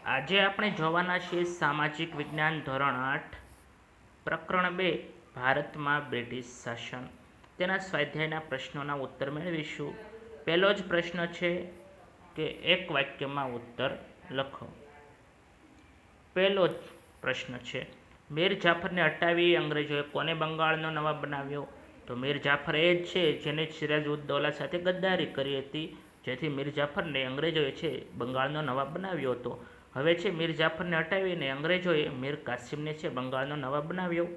આજે આપણે જોવાના છીએ સામાજિક વિજ્ઞાન ધોરણ 8 પ્રકરણ 2 ભારતમાં બ્રિટિશ શાસન. તેના સ્વાધ્યાયના પ્રશ્નોના ઉત્તર મેળવીશું. પહેલો જ પ્રશ્ન છે કે એક વાક્યમાં ઉત્તર લખો. પહેલો જ પ્રશ્ન છે, મીર જાફરને હટાવી અંગ્રેજોએ કોને બંગાળનો નવાબ બનાવ્યો? તો મીર જાફર એ જ છે જેને સિરાજ ઉદ દૌલા સાથે ગદ્દારી કરી હતી, જેથી મીર જાફરને અંગ્રેજોએ છે બંગાળનો નવાબ બનાવ્યો હતો. હવે છે મીર જાફરને હટાવીને અંગ્રેજોએ મીર કાસિમને છે બંગાળનો નવાબ બનાવ્યો.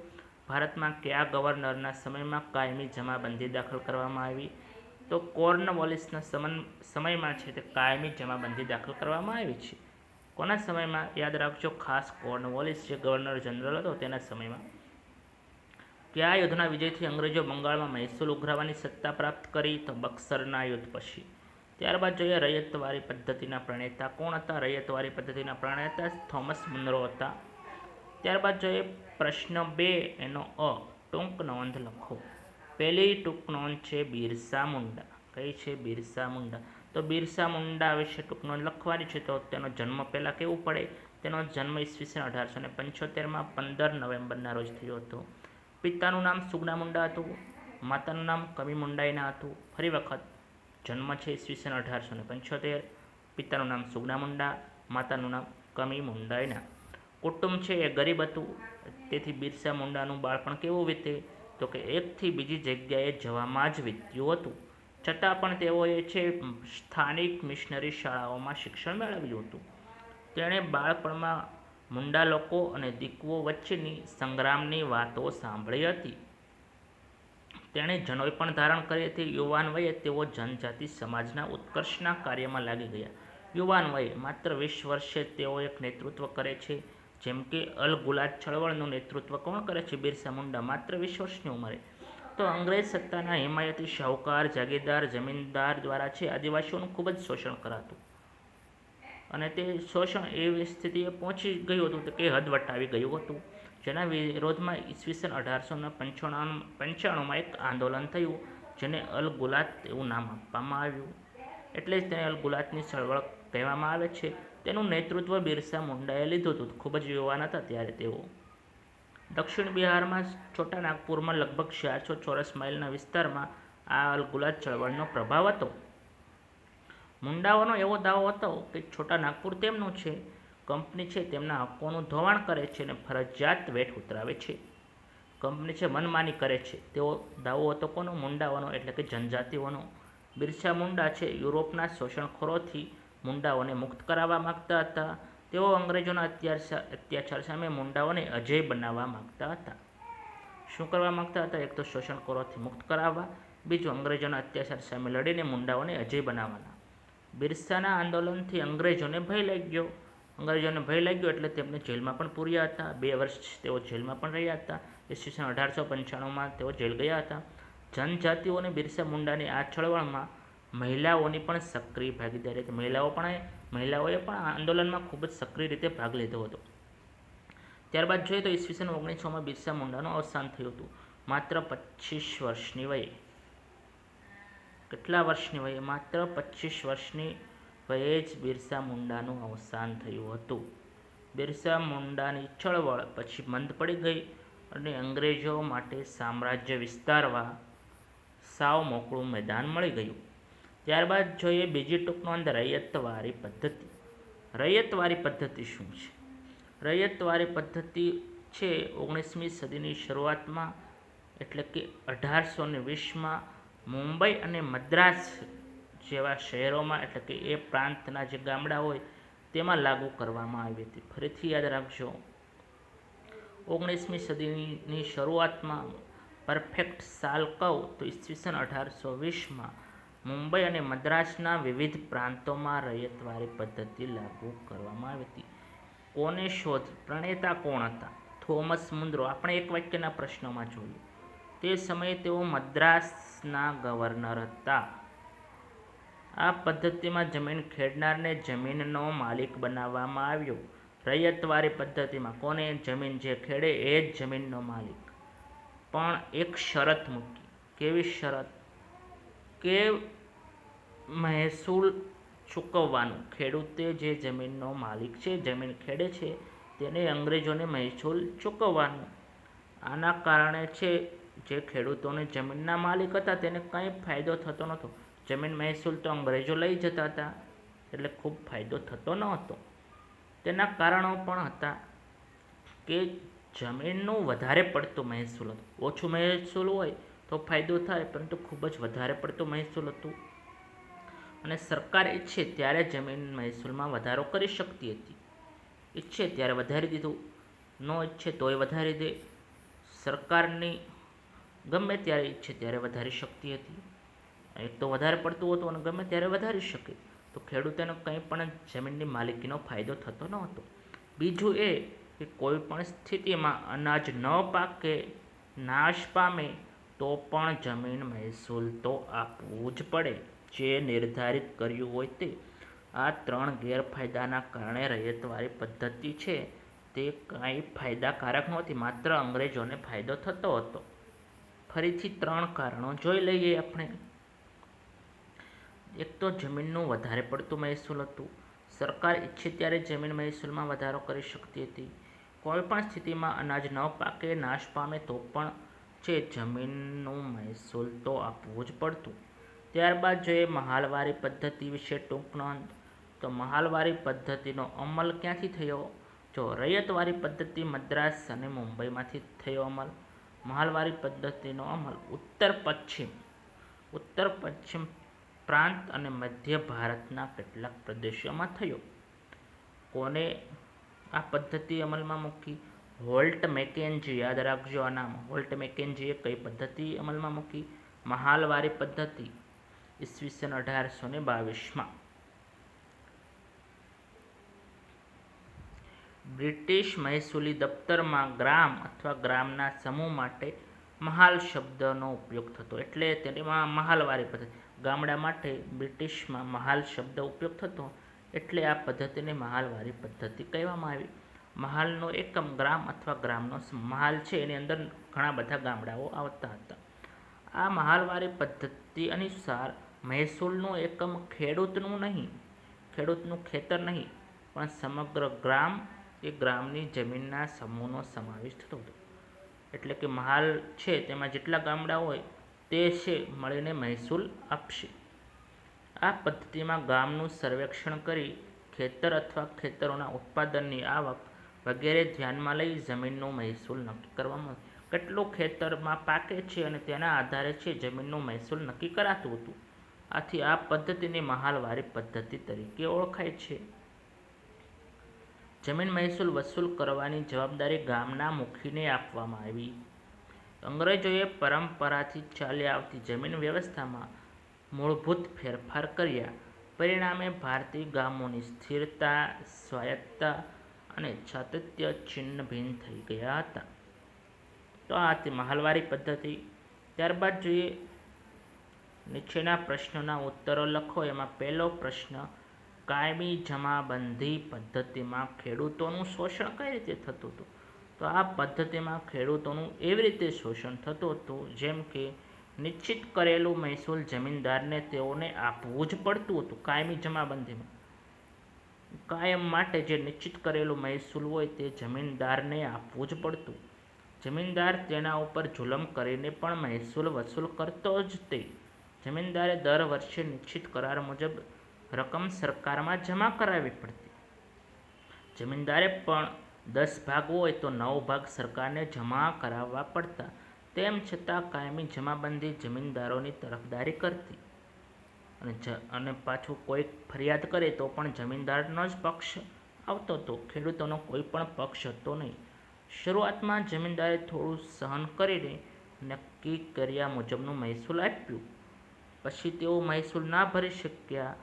ભારતમાં કયા ગવર્નરના સમયમાં કાયમી જમાબંધી દાખલ કરવામાં આવી? તો કોર્નવોલિસના સમયમાં છે તે કાયમી જમાબંધી દાખલ કરવામાં આવી છે. કોના સમયમાં? યાદ રાખજો, ખાસ કોર્નવોલિસ જે ગવર્નર જનરલ હતો તેના સમયમાં. કયા યુદ્ધના વિજયથી અંગ્રેજો બંગાળમાં મહેસૂલ ઉઘરાવવાની સત્તા પ્રાપ્ત કરી? તો બક્સરના યુદ્ધ પછી. ત્યારબાદ જોઈએ રૈયતવારી પદ્ધતિના પ્રણેતા કોણ હતા? રૈયતવારી પદ્ધતિના પ્રણેતા થોમસ મુનરો હતા. ત્યારબાદ જોઈએ પ્રશ્ન 2 એનો અ, ટૂંક નોંધ લખો. પહેલી ટૂંક નોંધ છે બિરસા મુંડા. કઈ છે? બિરસા મુંડા. તો બિરસા મુંડા વિશે ટૂંક નોંધ લખવાની છે. તો તેનો જન્મ પહેલાં કેવું પડે? તેનો જન્મ ઈસવીસન 1875માં 15 નવેમ્બરના રોજ થયો હતો. પિતાનું નામ સુગના મુંડા હતું, માતાનું નામ કમી મુંડાઈના હતું. ફરી વખત, જન્મ છે ઈસવીસન 1875, પિતાનું નામ સુગના મુંડા, માતાનું નામ કમી મુંડાઈના. કુટુંબ છે એ ગરીબ હતું, તેથી બિરસા મુંડાનું બાળપણ કેવું વીતે? તો કે એકથી બીજી જગ્યાએ જવામાં જ વીત્યું હતું. છતાં પણ તેઓએ છે સ્થાનિક મિશનરી શાળાઓમાં શિક્ષણ મેળવ્યું હતું. તેણે બાળપણમાં મુંડા લોકો અને દીકુઓ વચ્ચેની સંગ્રામની વાતો સાંભળી હતી. તેણે જનોઈ પણ ધારણ કરી હતી. યુવાન વયે તેઓ જનજાતિ સમાજના ઉત્કર્ષના કાર્યમાં લાગી ગયા. યુવાન વયે માત્ર 20 વર્ષે તેઓ એક નેતૃત્વ કરે છે. જેમ કે અલ ગુલાદ ચળવળનું નેતૃત્વ કોણ કરે છે? બિરસા મુંડા, માત્ર 20 વર્ષની ઉંમરે. તો અંગ્રેજ સત્તાના હિમાયતી શાહુકાર, જાગીરદાર, જમીનદાર દ્વારા છે આદિવાસીઓનું ખૂબ જ શોષણ કરાતું, અને તે શોષણ એવી સ્થિતિએ પહોંચી ગયું હતું કે હદ વટાવી ગયું હતું. જેના વિરોધમાં ઈસવીસન 1895માં એક આંદોલન થયું, જેને અલ ગુલાત એવું નામ આપવામાં આવ્યું. એટલે જ તેને અલ ગુલાતની ચળવળ કહેવામાં આવે છે. તેનું નેતૃત્વ બિરસા મુંડાએ લીધું હતું. ખૂબ જ યુવાન હતા ત્યારે તેઓ. દક્ષિણ બિહારમાં છોટા નાગપુરમાં લગભગ 400 ચોરસ માઇલના વિસ્તારમાં આ અલ ગુલાત ચળવળનો પ્રભાવ હતો. મુંડાઓનો એવો દાવો હતો કે છોટા નાગપુર તેમનું છે, કંપની છે તેમના હક્કોનું ધોવાણ કરે છે અને ફરજિયાત વેટ ઉતરાવે છે. કંપની છે મનમાની કરે છે, તેવો દાવો હતો કોનો? મુંડાઓનો, એટલે કે જનજાતિઓનો. બિરસા મુંડા છે યુરોપના શોષણખોરોથી મુંડાઓને મુક્ત કરાવવા માગતા હતા. તેઓ અંગ્રેજોના અત્યાચાર સામે મુંડાઓને અજેય બનાવવા માગતા હતા. શું કરવા માગતા હતા? એક તો શોષણખોરોથી મુક્ત કરાવવા, બીજું અંગ્રેજોના અત્યાચાર સામે લડીને મુંડાઓને અજેય બનાવવાના. બિરસાના આંદોલનથી અંગ્રેજોને ભય લાગ્યો એટલે તેમને જેલમાં પણ પૂર્યા હતા. 2 વર્ષ તેઓ જેલમાં પણ રહ્યા હતા. ઈસવીસન 1895માં તેઓ જેલ ગયા હતા. જનજાતિઓને બિરસા મુંડાની આ ચળવળમાં મહિલાઓની પણ સક્રિય ભાગીદારી હતી. મહિલાઓએ પણ આ આંદોલનમાં ખૂબ જ સક્રિય રીતે ભાગ લીધો હતો. ત્યારબાદ જોઈએ તો ઈસવીસન 1900માં બિરસા મુંડાનું અવસાન થયું હતું, માત્ર 25 વર્ષની વયે. કેટલા વર્ષની વયે? માત્ર 25 વર્ષની વયે જ બિરસા મુંડાનું અવસાન થયું હતું. બિરસા મુંડાની ચળવળ પછી મંદ પડી ગઈ અને અંગ્રેજો માટે સામ્રાજ્ય વિસ્તારવા સાવ મોકળું મેદાન મળી ગયું. ત્યારબાદ જોઈએ બીજી ટૂંક નોંધ, રૈયતવારી પદ્ધતિ. રૈયતવારી પદ્ધતિ શું છે? રૈયતવારી પદ્ધતિ છે 19મી સદીની શરૂઆતમાં, એટલે કે 1820માં મુંબઈ અને મદ્રાસ જેવા શહેરોમાં, એટલે કે એ પ્રાંતના જે ગામડા હોય તેમાં લાગુ કરવામાં આવી હતી. ફરીથી યાદ રાખજો, 19મી સદીની શરૂઆતમાં, પરફેક્ટ સાલ કહું તો ઈસવીસન 1820માં મુંબઈ અને મદ્રાસના વિવિધ પ્રાંતોમાં રૈયતવારી પદ્ધતિ લાગુ કરવામાં આવી હતી. કોને શોધ? પ્રણેતા કોણ હતા? Thomas Munro. આપણે એક વાક્યના પ્રશ્નોમાં જોયું. તે સમયે તેઓ મદ્રાસના ગવર્નર હતા. આ પદ્ધતિમાં જમીન ખેડનારને જમીનનો માલિક બનાવવામાં આવ્યો. રૈયતવારી પદ્ધતિમાં કોને? જમીન જે ખેડે એ જ જમીનનો માલિક. પણ એક શરત મૂકી. કેવી શરત? કે મહેસૂલ ચૂકવવાનું. ખેડૂતે જે જમીનનો માલિક છે, જમીન ખેડે છે, તેને અંગ્રેજોને મહેસૂલ ચૂકવવાનું. આના કારણે છે જે ખેડૂતોને જમીનના માલિક હતા તેને કંઈ ફાયદો થતો નહોતો. જમીન મહેસૂલ તો અંગ્રેજો લઈ જતા હતા, એટલે ખૂબ ફાયદો થતો ન હતો. તેના કારણો પણ હતા કે જમીનનું વધારે પડતું મહેસૂલ હતું. ઓછું મહેસૂલ હોય તો ફાયદો થાય, પરંતુ ખૂબ જ વધારે પડતું મહેસૂલ હતું અને સરકાર ઈચ્છે ત્યારે જમીન મહેસૂલમાં વધારો કરી શકતી હતી. ઈચ્છે ત્યારે વધારી દીધું, ન ઈચ્છે તોય વધારી દે. સરકારની ગમે ત્યારે ઈચ્છે ત્યારે વધારી શકતી હતી. એક તો વધારે પડતું હતું અને ગમે ત્યારે વધારી શકે, તો ખેડૂતોને કંઈ પણ જમીનની માલિકીનો ફાયદો થતો ન હતો. બીજું એ કે કોઈ પણ સ્થિતિમાં અનાજ ન પાકે, નાશ પામે, તો પણ જમીન મહેસૂલ તો આપવું જ પડે, જે નિર્ધારિત કર્યું હોય તે. આ 3 ગેરફાયદાના કારણે રૈયતવારી પદ્ધતિ છે તે કાંઈ ફાયદાકારક નહોતી, માત્ર અંગ્રેજોને ફાયદો થતો હતો. ફરીથી 3 કારણો જોઈ લઈએ આપણે. એક તો જમીનનું વધારે પડતું મહેસૂલ હતું. સરકાર ઈચ્છે ત્યારે જમીન મહેસૂલમાં વધારો કરી શકતી હતી. કોઈપણ સ્થિતિમાં અનાજ ન પાકે, નાશ પામે, તો પણ છે જમીનનું મહેસૂલ તો આપવું જ પડતું. ત્યારબાદ જોઈએ મહાલવારી પદ્ધતિ વિશે ટૂંક નોંધ. તો મહાલવારી પદ્ધતિનો અમલ ક્યાંથી થયો? જો રૈયતવારી પદ્ધતિ મદ્રાસ અને મુંબઈમાંથી થયો અમલ. મહાલવારી પદ્ધતિનો અમલ ઉત્તર પશ્ચિમ પ્રાંત અને મધ્ય ભારતના કેટલાક પ્રદેશોમાં થયો. કોને આ પદ્ધતિ અમલમાં મૂકી? હોલ્ટ મેકેન્જી. યાદ રાખજો આ નામ. હોલ્ટ મેકેન્જીએ કઈ પદ્ધતિ અમલમાં મૂકી? મહાલવારી પદ્ધતિ, ઈસવીસન 1822માં. બ્રિટિશ મહેસૂલી દફતરમાં ગ્રામ અથવા ગ્રામના સમૂહ માટે મહાલ શબ્દનો ઉપયોગ થતો, એટલે તેમાં મહાલવારી પદ્ધતિ. ગામડા માટે બ્રિટિશમાં મહાલ શબ્દ ઉપયોગ થતો, એટલે આ પદ્ધતિને મહાલવારી પદ્ધતિ કહેવામાં આવી. મહાલનો એકમ ગ્રામ અથવા ગ્રામનો મહાલ છે, એની અંદર ઘણા બધા ગામડાઓ આવતા હતા. આ મહાલવારી પદ્ધતિ અનુસાર મહેસૂલનું એકમ ખેડૂતનું ખેતર નહીં, પણ સમગ્ર ગ્રામ કે ગ્રામની જમીનના સમૂહનો સમાવેશ થતો હતો. એટલે કે મહાલ છે તેમાં જેટલા ગામડા હોય તે છે મળીને મહેસૂલ આપશે. આ પદ્ધતિમાં ગામનું સર્વેક્ષણ કરી ખેતર અથવા ખેતરોના ઉત્પાદનની આવક વગેરે ધ્યાનમાં લઈ જમીનનો મહેસૂલ નક્કી કરવામાં આવે. કેટલું ખેતરમાં પાકે છે અને તેના આધારે છે જમીનનો મહેસૂલ નક્કી કરાતું હતું. આથી આ પદ્ધતિને મહાલવારી પદ્ધતિ તરીકે ઓળખાય છે. જમીન મહેસૂલ વસૂલ કરવાની જવાબદારી ગામના મુખીને આપવામાં આવી. અંગ્રેજોએ પરંપરાથી ચાલી આવતી જમીન વ્યવસ્થામાં મૂળભૂત ફેરફાર કર્યા. પરિણામે ભારતીય ગામોની સ્થિરતા, સ્વાયત્તતા અને સાતત્ય છિન્ન ભિન્ન થઈ ગયા હતા. તો આ હતી મહાલવારી પદ્ધતિ. ત્યારબાદ જોઈએ નીચેના પ્રશ્નોના ઉત્તરો લખો. એમાં પહેલો પ્રશ્ન, કાયમી જમાબંધી પદ્ધતિમાં ખેડૂતોનું શોષણ કઈ રીતે થતું હતું? તો આ પદ્ધતિમાં ખેડૂતોનું એવી રીતે શોષણ થતું હતું જેમ કે નિશ્ચિત કરેલું મહેસૂલ જમીનદારને તેઓને આપવું જ પડતું હતું. કાયમી જમાબંધીમાં કાયમ માટે જે નિશ્ચિત કરેલું મહેસૂલ હોય તે જમીનદારને આપવું જ પડતું. જમીનદાર તેના ઉપર જુલમ કરીને પણ મહેસૂલ વસૂલ કરતો જ તે. જમીનદારે દર વર્ષે નિશ્ચિત કરાર મુજબ રકમ સરકારમાં જમા કરાવવી પડતી. જમીનદારે પણ 10 ભાગ હોય તો 9 ભાગ સરકારને જમા કરાવવા પડતા. તેમ છતાં કાયમી જમાબંધી જમીનદારોની તરફદારી કરતી અને પાછું કોઈક ફરિયાદ કરે તો પણ જમીનદારનો જ પક્ષ આવતો હતો, ખેડૂતોનો કોઈ પણ પક્ષ હતો નહીં. શરૂઆતમાં જમીનદારે થોડું સહન કરીને નક્કી કર્યા મુજબનું મહેસૂલ આપ્યું. પછી તેઓ મહેસૂલ ના ભરી શક્યા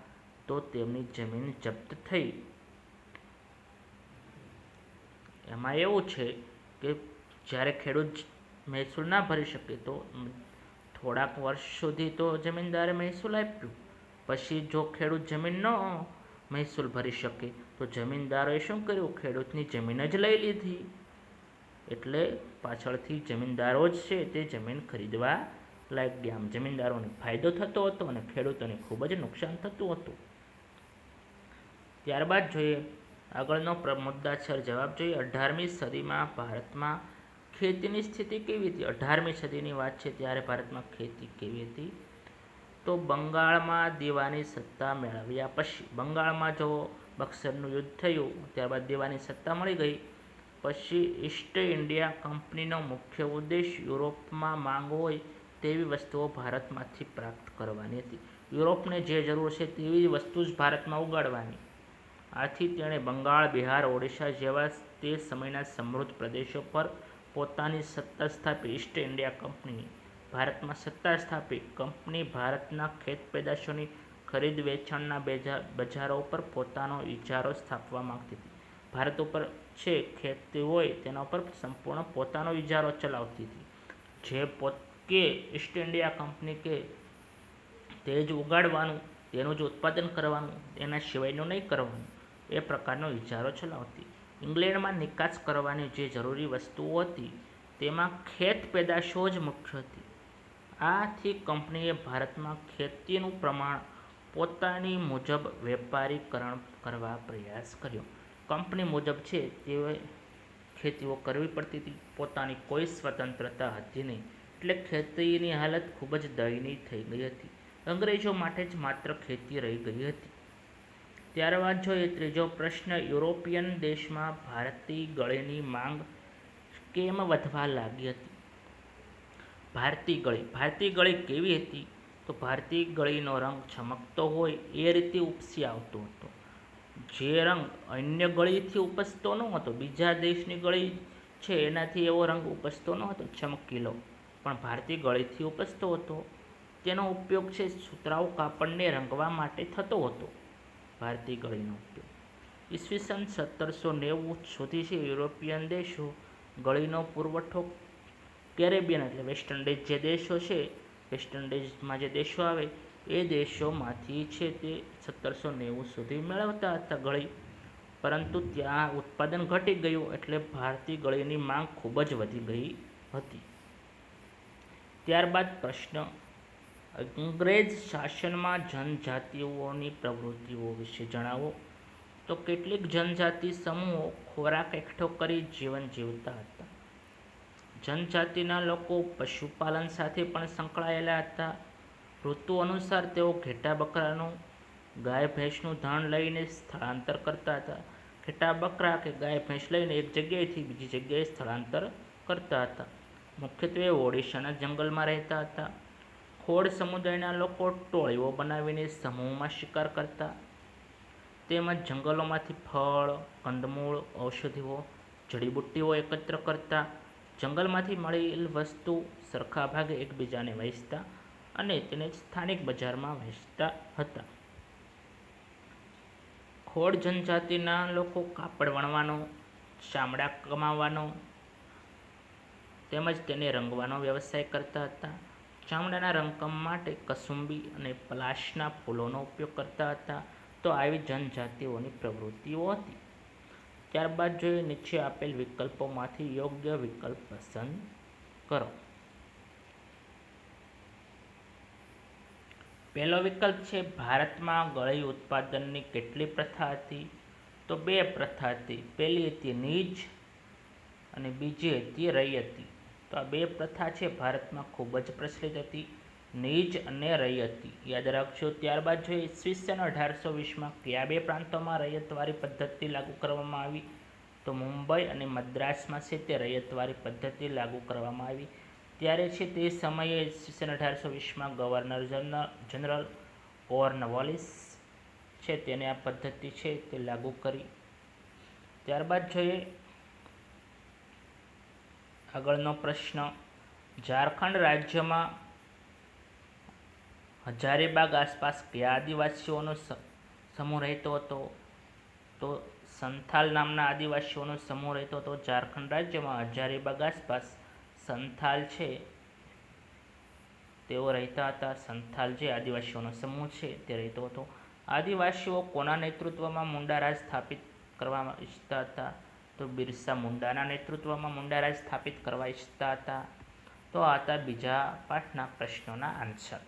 તો તેમની જમીન જપ્ત થઈ. એમાં એવું છે કે જ્યારે ખેડૂત મહેસૂલ ના ભરી શકે તો થોડાક વર્ષ સુધી તો જમીનદારે મહેસૂલ આપ્યું. પછી જો ખેડૂત જમીન ન મહેસૂલ ભરી શકે તો જમીનદારોએ શું કર્યું? ખેડૂતની જમીન જ લઈ લીધી. એટલે પાછળથી જમીનદારો જ છે તે જમીન ખરીદવા લાગ્યા. જમીનદારોને ફાયદો થતો હતો અને ખેડૂતોને ખૂબ જ નુકસાન થતું હતું. ત્યારબાદ જોઈએ આગળનો મુદ્દાસર જવાબ જોઈએ. 18મી સદીમાં ભારતમાં ખેતીની સ્થિતિ કેવી હતી? 18મી સદીની વાત છે ત્યારે ભારતમાં ખેતી કેવી હતી? તો બંગાળમાં દીવાની સત્તા મેળવ્યા પછી, બંગાળમાં જો બક્સરનું યુદ્ધ થયું ત્યારબાદ દીવાની સત્તા મળી ગઈ પછી ઈસ્ટ ઇન્ડિયા કંપનીનો મુખ્ય ઉદ્દેશ યુરોપમાં માંગ હોય તેવી વસ્તુઓ ભારતમાંથી પ્રાપ્ત કરવાની હતી. યુરોપને જે જરૂર છે તેવી વસ્તુ જ ભારતમાં ઉગાડવાની. આથી તેણે બંગાળ, બિહાર, ઓડિશા જેવા તે સમયના સમૃદ્ધ પ્રદેશો પર પોતાની સત્તા સ્થાપી. ઈસ્ટ ઇન્ડિયા કંપની ભારતમાં સત્તા સ્થાપી. કંપની ભારતના ખેત પેદાશોની ખરીદ વેચાણના બજારો ઉપર પોતાનો ઇજારો સ્થાપવા માંગતી હતી. ભારત ઉપર છે ખેતી હોય તેના ઉપર સંપૂર્ણ પોતાનો ઇજારો ચલાવતી હતી. જે કે ઈસ્ટ ઇન્ડિયા કંપની કે તે જ ઉગાડવાનું, તેનું જ ઉત્પાદન કરવાનું, એના સિવાયનું નહીં કરવાનું, એ પ્રકારનો ઇજારો ચલાવતી. ઇંગ્લેન્ડમાં નિકાસ કરવાની જે જરૂરી વસ્તુઓ હતી તેમાં ખેત પેદાશો જ મુખ્ય હતી. આથી કંપનીએ ભારતમાં ખેતીનું પ્રમાણ પોતાની મુજબ વેપારીકરણ કરવા પ્રયાસ કર્યો. કંપની મુજબ છે તેઓએ ખેતીઓ કરવી પડતી હતી, પોતાની કોઈ સ્વતંત્રતા હતી નહીં. એટલે ખેતીની હાલત ખૂબ જ દયનીય થઈ ગઈ હતી. અંગ્રેજો માટે જ માત્ર ખેતી રહી ગઈ હતી. ત્યારબાદ જોઈએ ત્રીજો પ્રશ્ન, યુરોપિયન દેશમાં ભારતીય ગળીની માંગ કેમ વધવા લાગી હતી? ભારતીય ગળી કેવી હતી? તો ભારતીય ગળીનો રંગ ચમકતો હોય એ રીતે ઉપસી આવતો હતો. જે રંગ અન્ય ગળીથી ઉપસતો ન હતો, બીજા દેશની ગળી છે એનાથી એવો રંગ ઉપસતો ન હતો ચમકીલો, પણ ભારતીય ગળીથી ઉપસતો હતો. તેનો ઉપયોગ છે સુતરાઉ કાપડને રંગવા માટે થતો હતો. ભારતીય ગળીનો ઉપયોગ ઈસવીસન 1790 સુધી છે યુરોપિયન દેશો ગળીનો પુરવઠો કેરેબિયન એટલે વેસ્ટ ઇન્ડિઝ જે દેશો છે, વેસ્ટ ઇન્ડિઝમાં જે દેશો આવે એ દેશોમાંથી છે તે 1790 સુધી મેળવતા હતા ગળી. પરંતુ ત્યાં ઉત્પાદન ઘટી ગયું એટલે ભારતીય ગળીની માંગ ખૂબ જ વધી ગઈ હતી. ત્યારબાદ પ્રશ્ન, અંગ્રેજ શાસનમાં જનજાતિઓની પ્રવૃત્તિઓ વિશે જણાવો. તો કેટલીક જનજાતિ સમૂહો ખોરાક એકઠો કરી જીવન જીવતા હતા. જનજાતિના લોકો પશુપાલન સાથે પણ સંકળાયેલા હતા. ઋતુ અનુસાર તેઓ ઘેટા બકરાનું, ગાય ભેંસનું ધાણ લઈને સ્થળાંતર કરતા હતા. ઘેટા બકરા કે ગાય ભેંસ લઈને એક જગ્યાએથી બીજી જગ્યાએ સ્થળાંતર કરતા હતા. મુખ્યત્વે ઓડિશાના જંગલમાં રહેતા હતા. ખોડ સમુદાયના લોકો ટોળીઓ બનાવીને સમૂહમાં શિકાર કરતા, તેમજ જંગલોમાંથી ફળ, કંદમૂળ, ઔષધિઓ, જડીબુટ્ટીઓ એકત્ર કરતા. જંગલમાંથી મળેલ વસ્તુ સરખા ભાગે એકબીજાને વહેંચતા અને તેને સ્થાનિક બજારમાં વેચતા હતા. ખોડ જનજાતિના લોકો કાપડ વણવાનો, ચામડા કમાવાનો તેમજ તેને રંગવાનો વ્યવસાય કરતા હતા. ચામડાના રંગકામ માટે કસુંબી અને પલાશના ફૂલોનો ઉપયોગ કરતા હતા. તો આવી જનજાતિઓની પ્રવૃત્તિઓ હતી. ત્યારબાદ જોઈએ નીચે આપેલ વિકલ્પોમાંથી યોગ્ય વિકલ્પ પસંદ કરો. પહેલો વિકલ્પ છે ભારતમાં ગળી ઉત્પાદનની કેટલી પ્રથા હતી? તો 2 પ્રથા હતી. પહેલી હતી નીજ અને બીજી હતી રૈયતી. તો આ 2 પ્રથા છે ભારતમાં ખૂબ જ પ્રચલિત હતી, નીજ અને રૈયતી, યાદ રાખજો. ત્યારબાદ જોઈએ ઈસવીસન 1820માં કયા 2 પ્રાંતોમાં રૈયતવારી પદ્ધતિ લાગુ કરવામાં આવી? તો મુંબઈ અને મદ્રાસમાં છે તે રૈયતવારી પદ્ધતિ લાગુ કરવામાં આવી. ત્યારે છે તે સમયે ઈસવીસન 1820માં ગવર્નર જનરલ કોર્નવાલિસ છે તેને આ પદ્ધતિ છે તે લાગુ કરી. ત્યારબાદ જોઈએ આગળનો પ્રશ્ન, ઝારખંડ રાજ્યમાં હજારીબાગ આસપાસ કયા આદિવાસીઓનો સમૂહ રહેતો હતો? તો સંથાલ નામના આદિવાસીઓનો સમૂહ રહેતો હતો. ઝારખંડ રાજ્યમાં હજારીબાગ આસપાસ સંથાલ છે તેઓ રહેતા હતા. સંથાલ જે આદિવાસીઓનો સમૂહ છે તે રહેતો હતો. આદિવાસીઓ કોના નેતૃત્વમાં મુંડા રાજ સ્થાપિત કરવા ઈચ્છતા હતા? તો બિરસા મુંડાના નેતૃત્વમાં મુંડા રાજ સ્થાપિત કરવા ઈચ્છતા હતા. તો આ હતા બીજા પાઠના પ્રશ્નોના આન્સર.